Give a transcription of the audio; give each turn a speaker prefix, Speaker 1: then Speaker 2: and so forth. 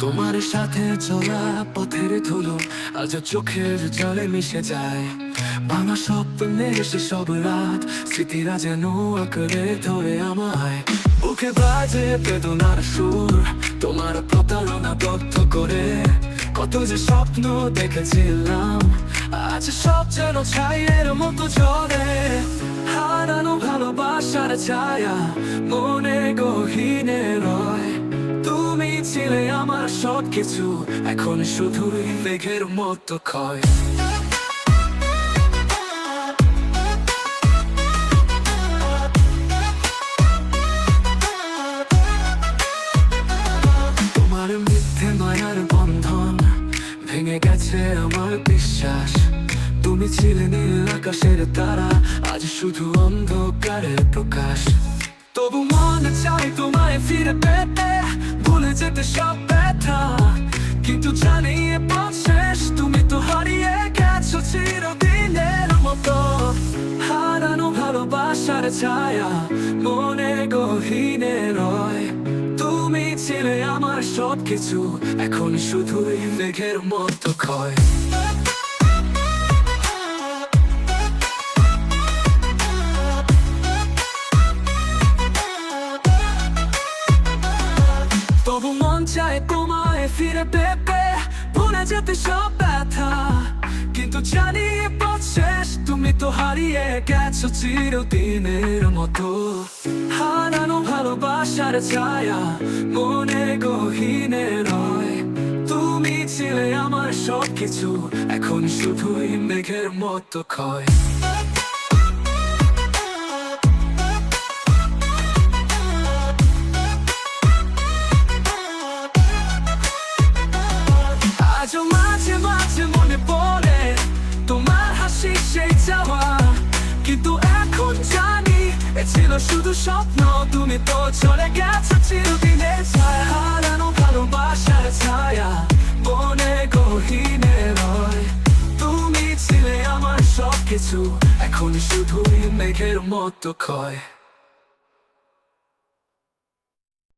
Speaker 1: তোমার সাথে চলা পথের ধুলো আজ চোখের জলে মিশে যায়। ভাঙা স্বপ্নের সব রাত স্মৃতিরা যেন আঁকড়ে ধরে আমায়। বুকে বাজে বেদনার সুর, তোমার প্রতারণা বদ্ধ করে। কত যে স্বপ্ন দেখেছিলাম, আজ সব যেন ছাইয়ের মতো ঝরে। হারানো ভালোবাসার ছায়া মনে গহীনে রয়। তুমি ছিলে আমার সব কিছু, এখন শুধুই মেঘের মতো ক্ষয়। তোমার মিথ্যে মায়ার বন্ধন ভেঙে গেছে আমার বিশ্বাস। তুমি ছিলে নীল আকাশের তারা, আজ শুধু অন্ধকারের প্রকাশ। তবু মনে চাই তোমায় ফিরে পেতে, ভুলে যেতে সব ব্যথা। কিন্তু জানি এ পথ শেষ, তুমি তো হারিয়ে গেছো চিরদিনের মতো। হারানো ভালোবাসার ছায়া মনে গহীনে রয়। তুমি ছিলে আমার সব কিছু, এখন শুধুই মেঘের মতো ক্ষয়। তবু মন চায় তোমায় ফিরে পেতে, ভুলে যেতে সব ব্যথা। কিন্তু জানি এ পথ শেষ, তুমি তো হারিয়ে গেছো চিরদিনের মতো। হারানো ভালোবাসার ছায়া মনে গহীনে রয়। তুমি ছিলে আমার সব কিছু, এখন শুধুই মেঘের মতো ক্ষয়। আজও মাঝে মাঝে মনে পড়ে তোমার হাসি সেই চাওয়া। কিন্তু এখন জানি এ ছিল শুধু স্বপ্ন, তুমি তো চলে গেছো চিরদিনের ছায়া। হারানো ভালোবাসার ছায়া মনে গহীনে রয়। তুমি ছিলে আমার সব কিছু, এখন শুধুই মেঘের মতো ক্ষয়।